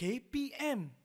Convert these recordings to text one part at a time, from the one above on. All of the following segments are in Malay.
KPM.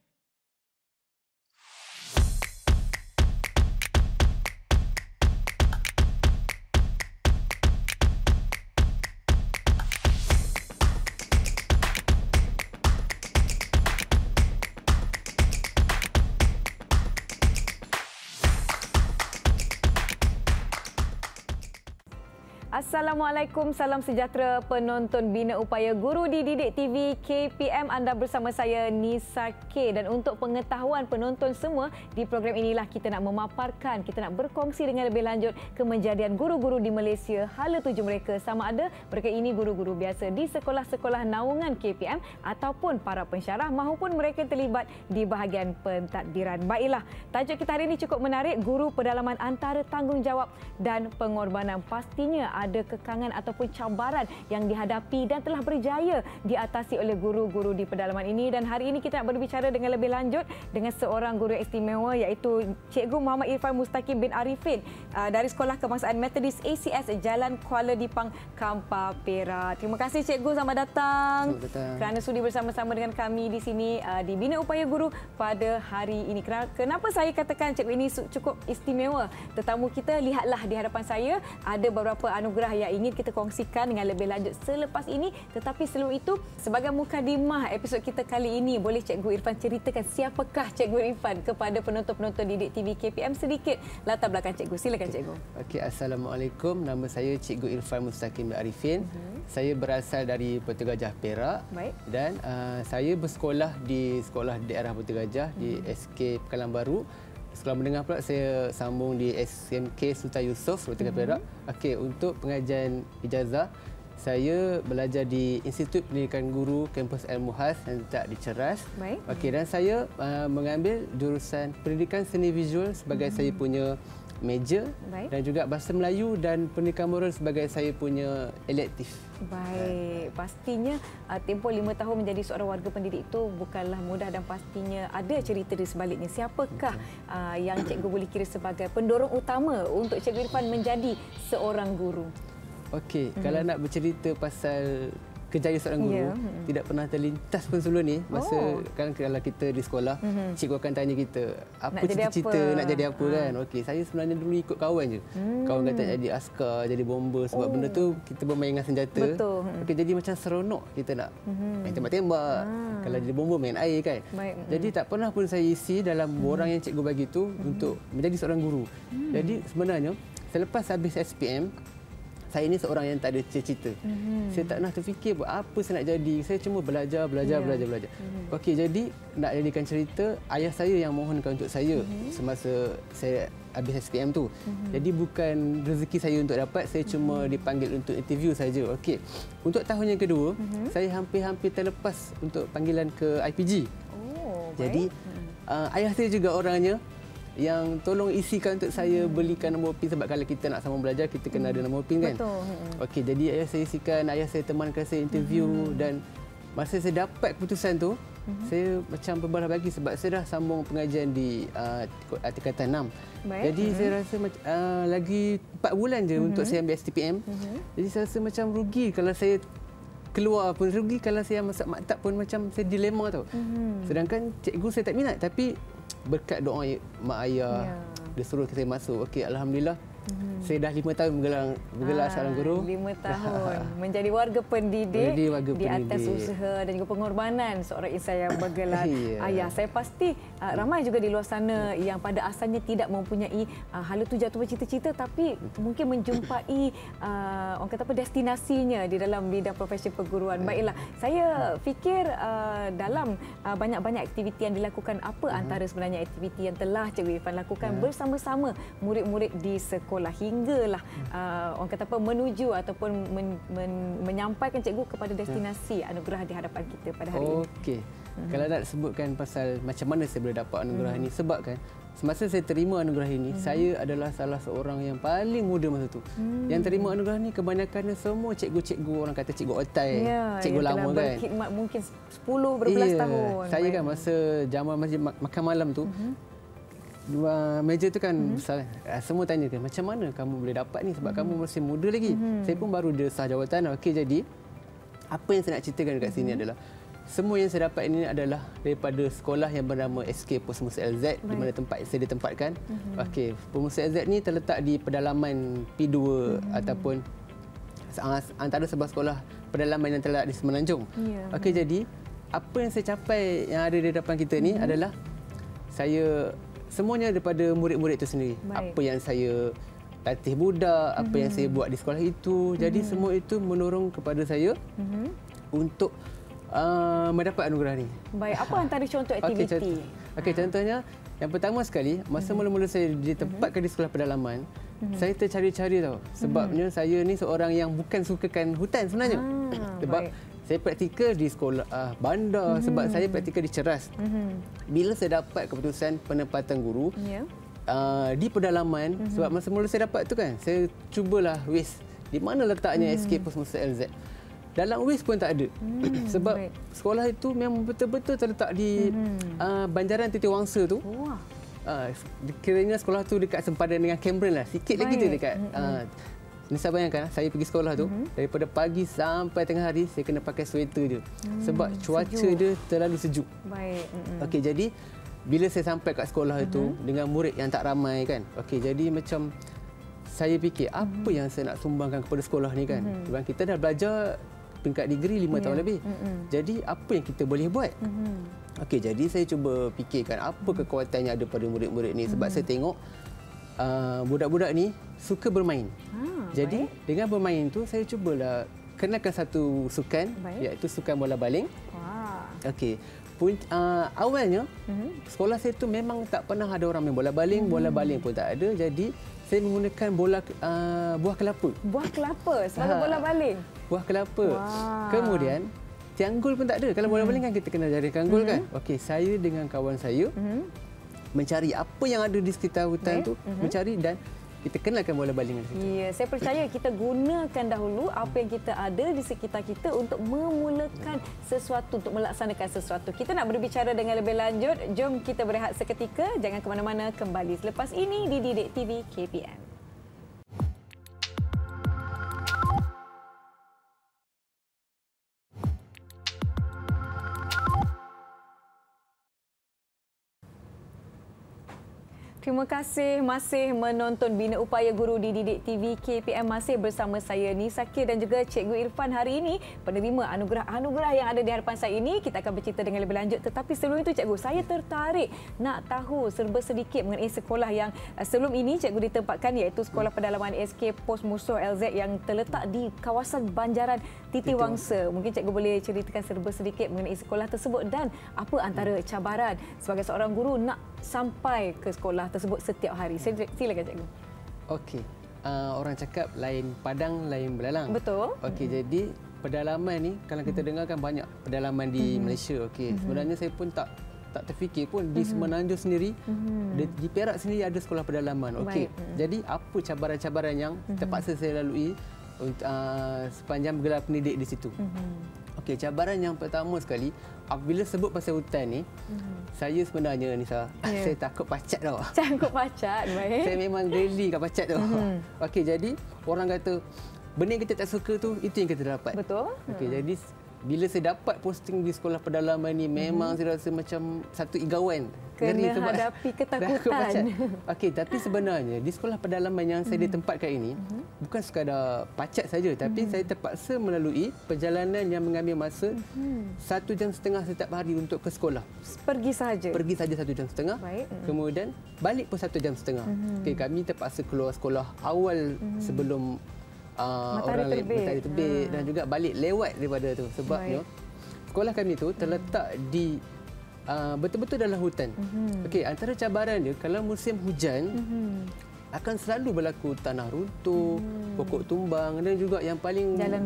Assalamualaikum, salam sejahtera penonton Bina Upaya Guru Dididik TV KPM. Anda bersama saya Nisa K. Dan untuk pengetahuan penonton semua, di program inilah kita nak memaparkan, kita nak berkongsi dengan lebih lanjut kemejadian guru-guru di Malaysia, hala tuju mereka, sama ada mereka ini guru-guru biasa di sekolah-sekolah naungan KPM ataupun para pensyarah maupun mereka terlibat di bahagian pentadbiran. Baiklah, tajuk kita hari ini cukup menarik, guru pedalaman antara tanggungjawab dan pengorbanan. Pastinya ada kekangan ataupun cabaran yang dihadapi dan telah berjaya diatasi oleh guru-guru di pedalaman ini. Dan hari ini kita nak berbicara dengan lebih lanjut dengan seorang guru istimewa, iaitu Cikgu Muhammad Irfan Mustaqim bin Arifin dari Sekolah Kebangsaan Methodist ACS Jalan Kuala Dipang, Kampar Perak. Terima kasih Cikgu, selamat datang. Kerana sudi bersama-sama dengan kami di sini di Bina Upaya Guru pada hari ini. Kenapa saya katakan Cikgu ini cukup istimewa? Tetamu kita, lihatlah di hadapan saya ada beberapa anugerah yang ingin kita kongsikan dengan lebih lanjut selepas ini. Tetapi sebelum itu, sebagai mukadimah episod kita kali ini, boleh Cikgu Irfan ceritakan siapakah Cikgu Irfan kepada penonton-penonton Didik TV KPM, sedikit latar belakang Cikgu. Silakan Cikgu. Okey, Assalamualaikum. Nama saya Cikgu Irfan Mustaqim bin Arifin. Saya berasal dari Putu Gajah, Perak. Baik. Dan saya bersekolah di sekolah daerah Putu Gajah di SK Pekalan Baru. Sekolah menengah pula saya sambung di SMK Sultan Yusof, Putu Gajah, Perak. Okey, untuk pengajian ijazah, saya belajar di Institut Pendidikan Guru Kampus Al-Muhaz yang terletak di Ceras. Baik. Okey, dan saya mengambil jurusan Pendidikan Seni Visual sebagai saya punya major. Baik. Dan juga Bahasa Melayu dan Pendidikan Moral sebagai saya punya elektif. Baik, pastinya tempoh 5 tahun menjadi seorang warga pendidik itu bukanlah mudah dan pastinya ada cerita di sebaliknya. Siapakah yang Cikgu boleh kira sebagai pendorong utama untuk Cikgu Irfan menjadi seorang guru? Okey, kalau nak bercerita pasal kejayaan seorang guru, tidak pernah terlintas pun sebelum ni. Masa kan kalau kita di sekolah, cikgu akan tanya kita, apa cita-cita nak jadi apa kan? Okey, saya sebenarnya dulu ikut kawan je. Kawan kata jadi askar, jadi bomber, sebab benda tu kita bermain dengan senjata. Betul. Okey, jadi macam seronok kita nak main tembak-tembak. Kalau jadi bomber main air kan. Baik. Jadi tak pernah pun saya isi dalam borang yang cikgu bagi tu untuk menjadi seorang guru. Jadi sebenarnya selepas habis SPM, saya ini seorang yang tak ada cita-cita. Saya tak pernah terfikir buat apa saya nak jadi. Saya cuma belajar. Okey, jadi nak jadikan cerita, ayah saya yang mohonkan untuk saya semasa saya habis SPM tu. Jadi bukan rezeki saya untuk dapat, saya cuma dipanggil untuk interview saja. Okey. Untuk tahun yang kedua, saya hampir-hampir terlepas untuk panggilan ke IPG. Jadi ayah saya juga orangnya yang tolong isikan untuk saya belikan nombor PIN, sebab kalau kita nak sama belajar kita kena ada nombor PIN kan. Betul. Okey, jadi ayah saya isikan, ayah saya temankan saya interview dan masa saya dapat keputusan tu, saya macam berbalah bagi sebab saya dah sambung pengajian di tingkatan 6. Baik. Jadi saya rasa lagi 4 bulan je untuk saya ambil STPM. Jadi saya rasa macam rugi kalau saya keluar pun, rugi kalau saya masuk maktab pun, macam saya dilema tau. Sedangkan cikgu saya tak minat, tapi berkat doa mak ayah, dia suruh saya masuk. Okey, alhamdulillah. Saya dah 5 tahun bergelar seorang guru. 5 tahun menjadi warga pendidik di atas usaha dan juga pengorbanan seorang insan yang bergelar ayah. Saya pasti ramai juga di luar sana yang pada asalnya tidak mempunyai hala tuju atau cita-cita, tapi mungkin menjumpai orang kata apa, destinasinya di dalam bidang profesi perguruan. Baiklah, saya fikir dalam banyak-banyak aktiviti yang dilakukan, apa antara sebenarnya aktiviti yang telah Cikgu Irfan lakukan bersama-sama murid-murid di sekolah hinggalah orang kata apa, menuju ataupun menyampaikan cikgu kepada destinasi anugerah di hadapan kita pada hari ini. Okey. Kalau nak sebutkan pasal macam mana saya boleh dapat anugerah ini, sebab kan semasa saya terima anugerah ini, saya adalah salah seorang yang paling muda masa tu. Yang terima anugerah ini kebanyakannya semua cikgu-cikgu, orang kata cikgu otai, cikgu lama kan. Berkhidmat mungkin 10 berbelas tahun. Saya kan masa zaman masjid makan malam tu, meja tu kan besar. Semua tanya kan, macam mana kamu boleh dapat ni sebab kamu masih muda lagi. Saya pun baru dia sah jawatan. Okey, jadi apa yang saya nak ceritakan dekat sini adalah semua yang saya dapat ini adalah daripada sekolah yang bernama SK Pos Musa LZ, di mana tempat saya ditempatkan. Okey, Pos Musa LZ ni terletak di pedalaman P2 ataupun antara sebuah sekolah pedalaman yang terletak di Semenanjung. Okey, jadi apa yang saya capai yang ada di depan kita ni adalah saya semuanya daripada murid-murid itu sendiri. Apa yang saya latih budak, apa yang saya buat di sekolah itu. Jadi semua itu mendorong kepada saya untuk mendapat anugerah ni. Baik, apa antara contoh aktiviti? Okey, contohnya yang pertama sekali, masa mula-mula saya ditempatkan di sekolah pedalaman, saya tercari-cari tahu. Sebabnya saya ni seorang yang bukan sukakan hutan sebenarnya. Sebab saya praktikal di sekolah bandar, sebab saya praktikal di Ceras. Bila saya dapat keputusan penempatan guru di pedalaman, sebab masa mula saya dapat tu kan, saya cubalah di mana letaknya SK Pos Musa LZ. Dalam WIS pun tak ada. Sebab sekolah itu memang betul-betul terletak di Banjaran Titi Wangsa tu. Kiranya sekolah tu dekat sempadan dengan Cameron lah. Sikit lagi tu dekat. Nisa bayangkan, saya pergi sekolah tu, daripada pagi sampai tengah hari, saya kena pakai sweater je. Sebab cuaca dia terlalu sejuk. Okey, jadi bila saya sampai kat sekolah itu dengan murid yang tak ramai kan. Okey, jadi macam saya fikir apa yang saya nak sumbangkan kepada sekolah ni kan. Sebab kita dah belajar tingkat degree 5 tahun lebih. Jadi apa yang kita boleh buat? Okey, jadi saya cuba fikirkan apa kekuatan yang ada pada murid-murid ni, sebab saya tengok budak-budak ni suka bermain. Jadi dengan bermain tu saya cubalah kenalkan satu sukan, iaitu sukan bola baling. Okey. Awalnya sekolah saya tu memang tak pernah ada orang main bola baling, bola baling pun tak ada. Jadi saya menggunakan buah kelapa. Buah kelapa sebagai bola baling. Buah kelapa. Kemudian tianggul pun tak ada. Kalau bola baling kan kita kena jaring tianggul kan. Okey, saya dengan kawan saya mencari apa yang ada di sekitar hutan tu, mencari dan kita kenalkan bola baling di situ. Ya, saya percaya kita gunakan dahulu apa yang kita ada di sekitar kita untuk memulakan sesuatu, untuk melaksanakan sesuatu. Kita nak berbicara dengan lebih lanjut. Jom kita berehat seketika. Jangan ke mana-mana, kembali selepas ini di Didik TV KPM. Terima kasih masih menonton Bina Upaya Guru di Didik TV KPM. Masih bersama saya Nisa K dan juga Cikgu Irfan. Hari ini penerima anugerah-anugerah yang ada di hadapan saya ini. Kita akan bercerita dengan lebih lanjut. Tetapi sebelum itu Cikgu, saya tertarik nak tahu serba sedikit mengenai sekolah yang sebelum ini Cikgu ditempatkan, iaitu Sekolah Pedalaman SK Pos Musa LZ yang terletak di kawasan Banjaran Titi Wangsa. Mungkin Cikgu boleh ceritakan serba sedikit mengenai sekolah tersebut dan apa antara cabaran sebagai seorang guru nak sampai ke sekolah tersebut setiap hari. Silakan Cikgu. Okey. Orang cakap lain padang, lain belalang. Betul. Okey, jadi pedalaman ni kalau kita dengarkan banyak pedalaman di Malaysia. Okey, sebenarnya saya pun tak terfikir pun di Semenanjung sendiri, di Perak sendiri ada sekolah pedalaman. Okey. Jadi apa cabaran-cabaran yang terpaksa saya lalui sepanjang bergelar pendidik di situ? Okey, cabaran yang pertama sekali, apabila sebut pasal hutan ni, saya sebenarnya Nisa, saya takut pacat tau. Takut pacat, baik. Saya memang geli kat pacat tu. Okey, jadi orang kata benda yang kita tak suka tu, itu yang kita dapat. Betul. Okey, jadi bila saya dapat posting di sekolah pedalaman ni, memang saya rasa macam satu igawan. Kena hadapi ketakutan. Okey, tapi sebenarnya di sekolah pedalaman yang saya ditempatkan ini, bukan sekadar pacat saja, tapi saya terpaksa melalui perjalanan yang mengambil masa 1.5 jam setiap hari untuk ke sekolah. Pergi saja? Pergi saja 1.5 jam. Baik. Kemudian balik pun 1.5 jam. Okey, kami terpaksa keluar sekolah awal sebelum matahari terbit dan juga balik lewat daripada tu. Sebabnya sekolah kami tu terletak di betul-betul dalam hutan. Okey, antara cabaran dia kalau musim hujan akan selalu berlaku tanah runtuh, pokok tumbang dan juga yang paling jalan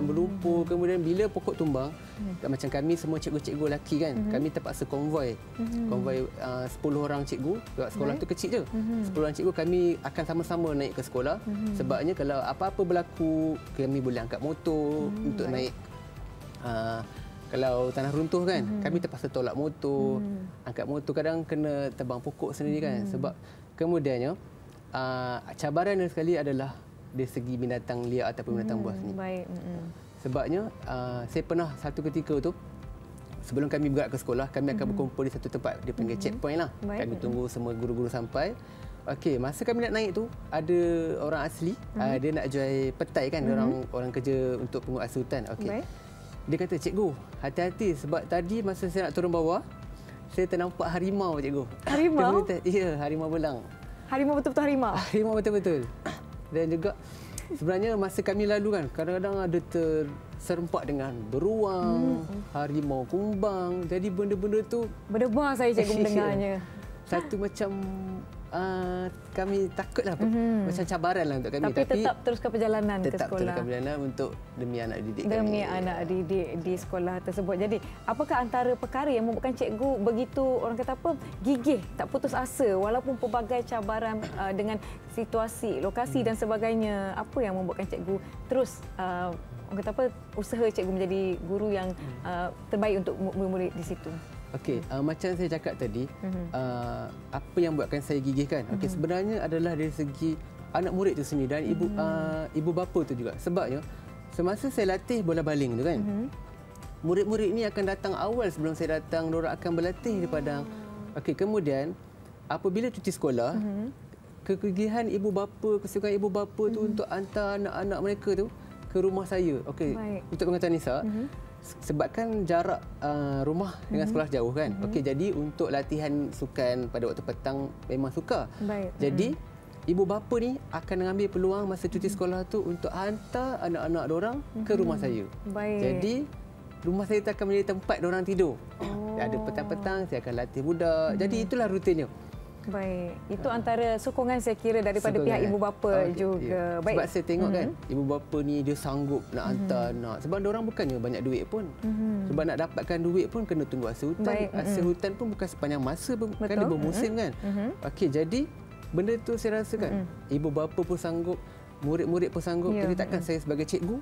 berlumpur. Kemudian bila pokok tumbang, macam kami semua cikgu-cikgu lelaki kan, kami terpaksa konvoi. Konvoi 10 orang cikgu, sebab sekolah tu kecil je. 10 orang cikgu kami akan sama-sama naik ke sekolah. Sebabnya kalau apa-apa berlaku, kami boleh angkat motor untuk naik. Kalau tanah runtuh kan, kami terpaksa tolak motor, angkat motor, kadang kena tebang pokok sendiri kan. Sebab kemudiannya cabaran yang sekali adalah dari segi binatang liar ataupun binatang buas ni. Sebabnya saya pernah satu ketika tu sebelum kami bergerak ke sekolah, kami akan berkumpul di satu tempat, dia panggil checkpoint lah. Baik. Kami tunggu semua guru-guru sampai. Okey, masa kami nak naik tu, ada orang asli, dia nak jual petai kan, orang kerja untuk penguasa hutan. Okey. Baik. Dia kata, "Cikgu, hati-hati sebab tadi masa saya nak turun bawah, saya ternampak harimau, cikgu." Harimau? Ya, harimau belang. Harimau betul-betul harimau? Harimau betul-betul. Dan juga sebenarnya masa kami lalu kan, kadang-kadang ada terserempak dengan beruang, harimau kumbang. Jadi benda-benda tu Berdebar saya cikgu mendengarnya. satu macam kami takutlah, macam cabaran lah untuk kami. Tapi tetap teruskan perjalanan ke tetap sekolah. teruskan perjalanan untuk demi anak didik kami. Demi anak didik di sekolah tersebut. Jadi, apakah antara perkara yang membuatkan cikgu begitu, orang kata apa, gigih, tak putus asa walaupun pelbagai cabaran dengan situasi, lokasi dan sebagainya? Apa yang membuatkan cikgu terus orang kata apa, usaha cikgu menjadi guru yang terbaik untuk murid-murid di situ? Okey, macam saya cakap tadi, apa yang buatkan saya gigih kan? Okey, sebenarnya adalah dari segi anak murid itu sendiri dan ibu bapa tu juga. Sebabnya semasa saya latih bola baling tu kan, murid-murid ni akan datang awal sebelum saya datang, diorang akan berlatih di padang. Okey, kemudian apabila cuti sekolah, kegigihan ibu bapa, kesukaan ibu bapa tu untuk hantar anak-anak mereka tu ke rumah saya. Okey, untuk pengetahuan Nisa, sebabkan jarak rumah dengan sekolah jauh kan. Okey, jadi untuk latihan sukan pada waktu petang memang sukar. Jadi ibu bapa ni akan mengambil peluang masa cuti sekolah tu untuk hantar anak-anak diorang ke rumah saya. Jadi rumah saya tu akan menjadi tempat diorang tidur. Ada petang-petang saya akan latih budak. Jadi itulah rutinnya. Baik, itu antara sokongan saya kira daripada pihak ibu bapa juga. Baik. Sebab saya tengok kan, ibu bapa ni dia sanggup nak hantar anak. Sebab diorang bukannya banyak duit pun. Sebab nak dapatkan duit pun kena tunggu asa hutan. Asa hutan pun bukan sepanjang masa, kan dia bermusim kan. Okey, jadi benda tu saya rasa kan, ibu bapa pun sanggup, murid-murid pun sanggup. Jadi takkan saya sebagai cikgu,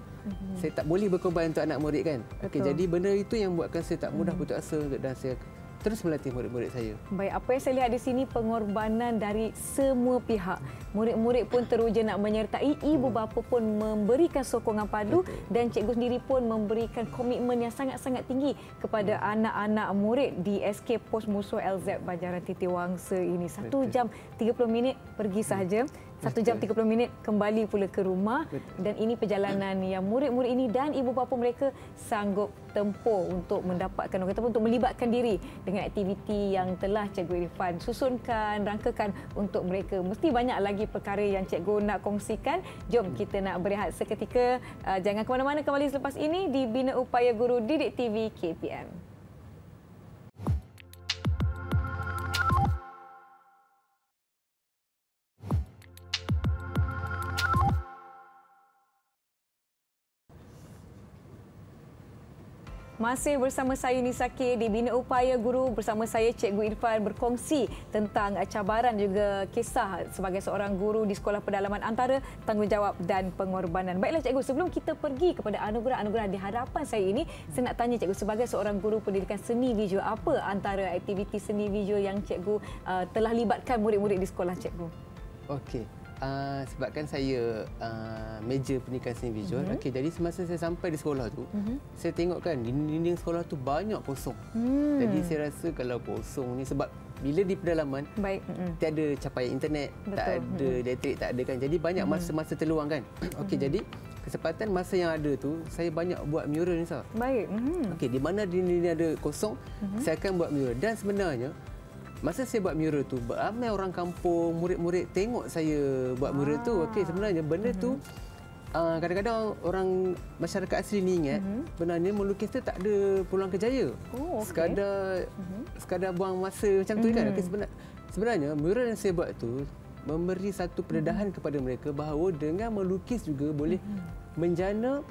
saya tak boleh berkorban untuk anak murid kan. Okey, jadi benda itu yang buatkan saya tak mudah putus asa dan saya terus melatih murid-murid saya. Baik, apa yang saya lihat di sini pengorbanan dari semua pihak. Murid-murid pun teruja nak menyertai, ibu bapa pun memberikan sokongan padu dan cikgu sendiri pun memberikan komitmen yang sangat-sangat tinggi kepada anak-anak murid di SK Pos Musuh LZ Banjaran Titiwangsa ini. 1 jam 30 minit pergi sahaja. 1 jam 30 minit kembali pula ke rumah. Dan ini perjalanan yang murid-murid ini dan ibu bapa mereka sanggup tempuh untuk mendapatkan, untuk melibatkan diri dengan aktiviti yang telah Cikgu Irfan susunkan, rangkakan untuk mereka. Mesti banyak lagi perkara yang cikgu nak kongsikan. Jom kita nak berehat seketika. Jangan ke mana-mana, kembali selepas ini di Bina Upaya Guru Didik TV KPM. Masih bersama saya Nisa K di Bina Upaya Guru, bersama saya Cikgu Irfan berkongsi tentang cabaran juga kisah sebagai seorang guru di Sekolah Pedalaman Antara, tanggungjawab dan pengorbanan. Baiklah cikgu, sebelum kita pergi kepada anugerah-anugerah di hadapan saya ini, saya nak tanya cikgu, sebagai seorang guru pendidikan seni visual, apa antara aktiviti seni visual yang cikgu telah libatkan murid-murid di sekolah cikgu? Okey. Sebabkan saya major pendidikan seni visual, okey, jadi semasa saya sampai di sekolah tu, saya tengok kan dinding-dinding sekolah tu banyak kosong. Jadi saya rasa kalau kosong ni, sebab bila di pedalaman tiada capaian internet, tak ada elektrik, tak ada kan. Jadi banyak masa-masa terluang kan. Okey, jadi kesempatan masa yang ada tu, saya banyak buat mural ni sah. Baik. Okey, di mana dinding ada kosong, saya akan buat mural. Dan sebenarnya masa saya buat mural tu, ramai orang kampung, murid-murid tengok saya buat mural tu. Okey, sebenarnya benda tu kadang-kadang orang masyarakat asli ni ingat sebenarnya melukis tu tak ada peluang kerjaya. Sekadar buang masa macam tu kan. Okey, sebenarnya mural yang saya buat tu memberi satu pendedahan kepada mereka bahawa dengan melukis juga boleh menjana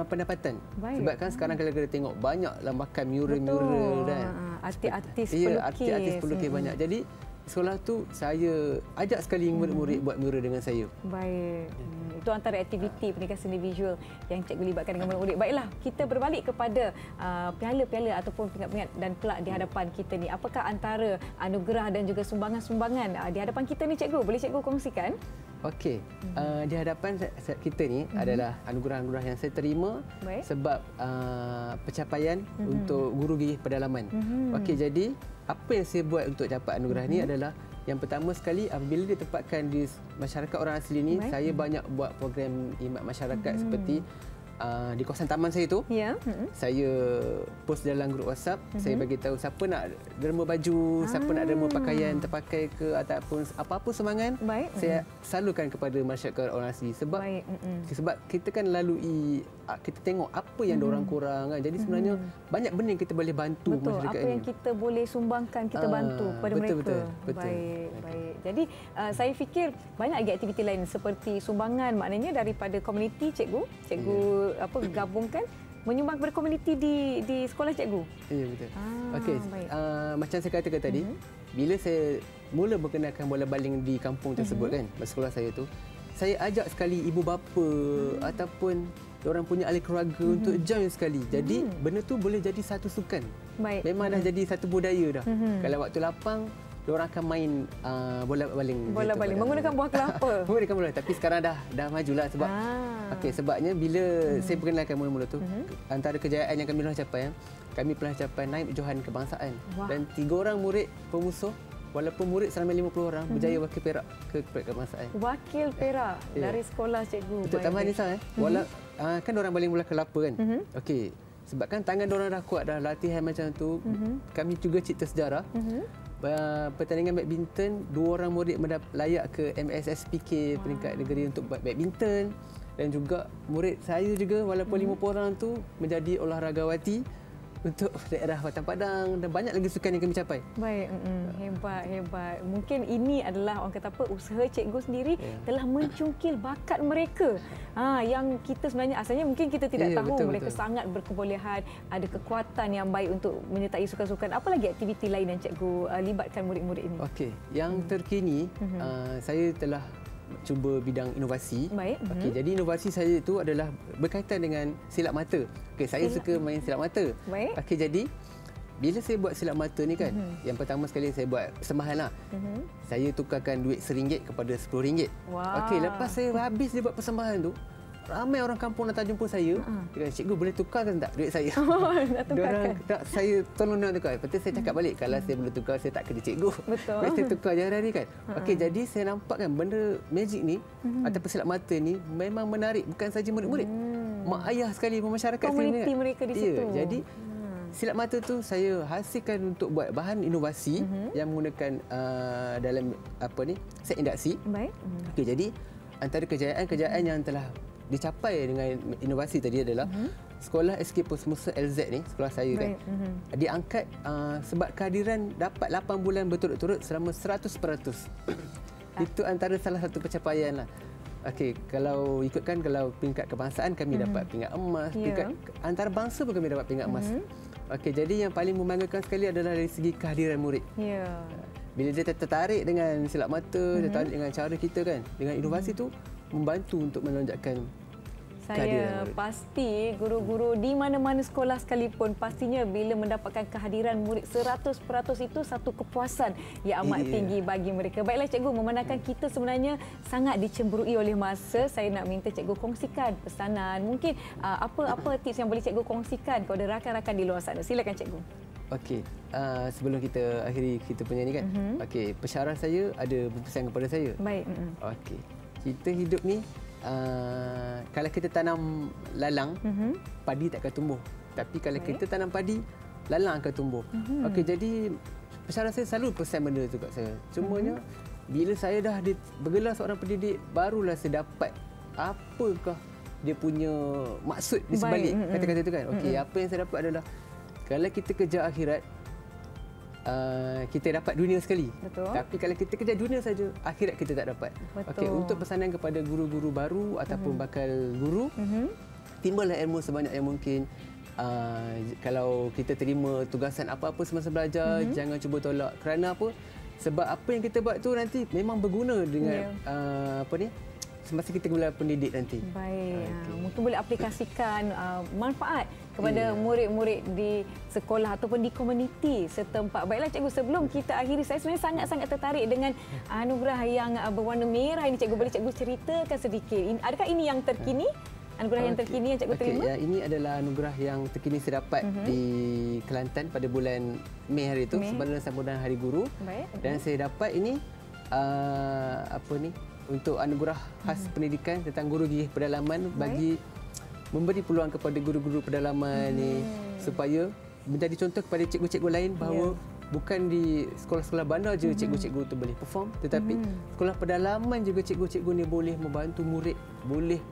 pendapatan. Sebab kan sekarang kalau kita tengok banyak lambakan mural-mural dan artis-artis pelukis. Ya, artis-artis pelukis banyak. Jadi sekolah tu saya ajak sekali murid-murid buat mural dengan saya. Baik. Itu antara aktiviti pendidikan seni visual yang cikgu libatkan dengan murid-murid. Baiklah, kita berbalik kepada piala-piala ataupun pingat-pingat dan kelak di hadapan kita ni. Apakah antara anugerah dan juga sumbangan-sumbangan di hadapan kita ni cikgu? Boleh cikgu kongsikan? Okey, di hadapan kita ni adalah anugerah-anugerah yang saya terima sebab pencapaian untuk guru gigi pedalaman. Okey, jadi apa yang saya buat untuk dapat anugerah ni adalah yang pertama sekali, apabila ditempatkan di masyarakat orang asli ni, saya banyak buat program khidmat masyarakat seperti di kawasan taman saya tu. Saya post dalam grup WhatsApp, saya bagi tahu siapa nak derma baju, siapa nak derma pakaian terpakai ke ataupun apa-apa sumbangan, saya salurkan kepada masyarakat orang asli sebab kita kan lalui, kita tengok apa yang diorang kurang kan. Jadi sebenarnya banyak benda yang kita boleh bantu masyarakat apa ini. yang kita boleh sumbangkan, kita bantu kepada mereka. Betul. Baik. Jadi saya fikir banyak lagi aktiviti lain seperti sumbangan, maknanya daripada komuniti cikgu gabungkan menyumbang kepada komuniti di sekolah cikgu. Ya, betul. Okey, macam saya katakan tadi, bila saya mula berkenalkan bola baling di kampung tersebut kan, sekolah saya tu, saya ajak sekali ibu bapa ataupun orang punya ahli keluarga untuk join sekali. Jadi benda tu boleh jadi satu sukan. Memang dah jadi satu budaya dah. Kalau waktu lapang, diorang akan main bola baling. Bola baling menggunakan buah kelapa. Menggunakan bola, tapi sekarang dah majulah sebab sebabnya bila saya perkenalkan mula-mula tu, antara kejayaan yang kami pernah capai, kami pernah capai naib johan kebangsaan. Dan 3 orang murid pemusuh, walaupun murid selama 50 orang, berjaya wakil perak ke kebangsaan. Wakil perak dari sekolah cikgu. Betul, tambah Nisa, kan orang baling bola kelapa kan. Okey, sebabkan tangan diorang dah kuat, dah latihan macam tu, kami juga cipta sejarah. Pertandingan badminton, 2 orang murid layak ke MSSPK peringkat negeri untuk badminton, dan juga murid saya juga walaupun 50 orang tu menjadi olahragawati untuk daerah Watan Padang, dan banyak lagi sukan yang kami capai. Baik, hebat. Mungkin ini adalah orang kata apa, usaha cikgu sendiri telah mencungkil bakat mereka. Yang kita sebenarnya asalnya mungkin kita tidak tahu mereka sangat berkebolehan, ada kekuatan yang baik untuk menyertai sukan-sukan. Apa lagi aktiviti lain yang cikgu libatkan murid-murid ini? Okey, yang terkini saya telah cuba bidang inovasi. Okey, jadi inovasi saya itu adalah berkaitan dengan silap mata. Okey, saya suka main silap mata. Okey, jadi bila saya buat silap mata ni kan, yang pertama sekali saya buat persembahan lah. Saya tukarkan duit RM1 kepada RM10. Okey, lepas saya habis dia buat persembahan tu, ramai orang kampung datang jumpa saya. Dia kata, cikgu boleh tukarkan tak duit saya? Diorang tak saya tolong dia tukar. Lepas tu saya cakap balik, kalau saya boleh tukar, saya tak kena cikgu. Betul. Saya tukar je hari-hari kan. Okey, jadi saya nampak kan benda magic ni ataupun silap mata ni memang menarik bukan saja murid-murid. Mak ayah sekali masyarakat komuniti mereka di situ. Jadi silap mata tu saya hasilkan untuk buat bahan inovasi yang menggunakan dalam set induksi. Okey, jadi antara kejayaan yang telah dicapai dengan inovasi tadi adalah sekolah SK Pos Musa LZ ni, sekolah saya kan, diangkat sebab kehadiran dapat 8 bulan berturut-turut selama 100%. Itu antara salah satu pencapaian lah. Okey, kalau ikutkan kalau peringkat kebangsaan kami dapat peringkat emas, peringkat antarabangsa pun kami dapat peringkat emas. Okey, jadi yang paling membanggakan sekali adalah dari segi kehadiran murid. Bila dia tertarik dengan silap mata, tertarik dengan cara kita kan, dengan inovasi tu membantu untuk melonjakkan Saya pasti guru-guru di mana-mana sekolah sekalipun pastinya bila mendapatkan kehadiran murid 100% itu satu kepuasan yang amat tinggi bagi mereka. Baiklah cikgu, memandangkan kita sebenarnya sangat dicemburui oleh masa, saya nak minta cikgu kongsikan pesanan. Mungkin apa tips yang boleh cikgu kongsikan kepada rakan-rakan di luar sana. Silakan cikgu. Okey, sebelum kita akhiri kita punya ni kan. Okey, pesyarah saya ada berpesan kepada saya. Baik. Okey. Kita hidup ni kalau kita tanam lalang, padi tak akan tumbuh. Tapi kalau kita tanam padi, lalang akan tumbuh. Okey, jadi pesyarah saya selalu pesan benda tu kat saya. Cumanya bila saya dah bergelar seorang pendidik, barulah saya dapat apakah dia punya maksud di sebalik kata-kata itu kan. Okey, apa yang saya dapat adalah kalau kita kejar akhirat, kita dapat dunia sekali. Betul. Tapi kalau kita kejar dunia saja, akhirat kita tak dapat. Okey, untuk pesanan kepada guru-guru baru ataupun bakal guru, timbullah ilmu sebanyak yang mungkin. Kalau kita terima tugasan apa-apa semasa belajar, jangan cuba tolak. Kerana apa? Sebab apa yang kita buat tu nanti memang berguna dengan semasa kita gelar pendidik nanti. Baik, mungkin boleh aplikasikan manfaat kepada murid-murid di sekolah ataupun di komuniti setempat. Baiklah cikgu, sebelum kita akhiri, saya sebenarnya sangat-sangat tertarik dengan anugerah yang berwarna merah ini. Cikgu, boleh cikgu ceritakan sedikit? Adakah ini yang terkini? Anugerah yang terkini yang cikgu terima? Ya, ini adalah anugerah yang terkini saya dapat di Kelantan pada bulan Mei hari itu, sebelum sambutan Hari Guru. Baik. Dan saya dapat ini untuk anugerah khas pendidikan tentang guru gigih pedalaman bagi memberi peluang kepada guru-guru pedalaman ni supaya menjadi contoh kepada cikgu-cikgu lain bahawa bukan di sekolah-sekolah bandar je cikgu-cikgu tu boleh perform, tetapi sekolah pedalaman juga cikgu-cikgu ni boleh membantu murid, boleh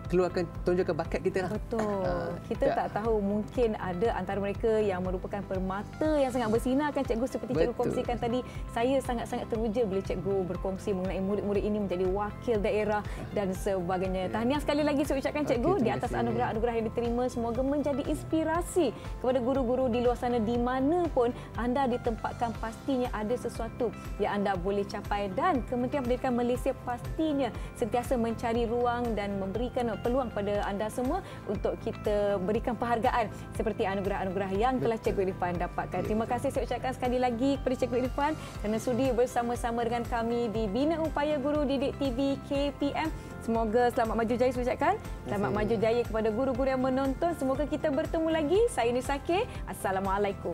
keluarkan, tunjukkan bakat kita lah. Betul. Kita tak tahu, mungkin ada antara mereka yang merupakan permata yang sangat bersinar kan cikgu, seperti cikgu kongsikan tadi. Saya sangat-sangat teruja bila cikgu berkongsi mengenai murid-murid ini menjadi wakil daerah dan sebagainya. Tahniah sekali lagi saya ucapkan cikgu di atas anugerah-anugerah yang diterima. Semoga menjadi inspirasi kepada guru-guru di luar sana, di mana pun anda ditempatkan, pastinya ada sesuatu yang anda boleh capai, dan Kementerian Pendidikan Malaysia pastinya sentiasa mencari ruang dan memberikan peluang pada anda semua untuk kita berikan penghargaan seperti anugerah-anugerah yang telah Cikgu Irfan dapatkan. Terima kasih saya ucapkan sekali lagi kepada Cikgu Irfan kerana sudi bersama-sama dengan kami di Bina Upaya Guru Didik TV KPM. Semoga selamat maju jaya saya ucapkan. Selamat maju jaya kepada guru-guru yang menonton. Semoga kita bertemu lagi. Saya Nisa K. Assalamualaikum.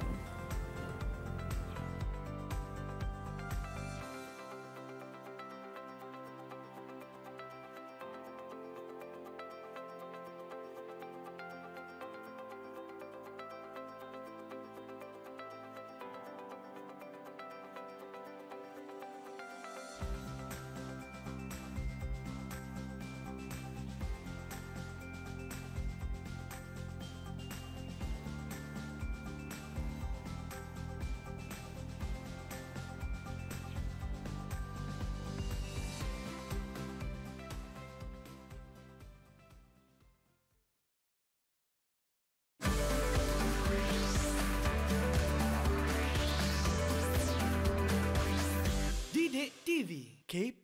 Didik TV KPM.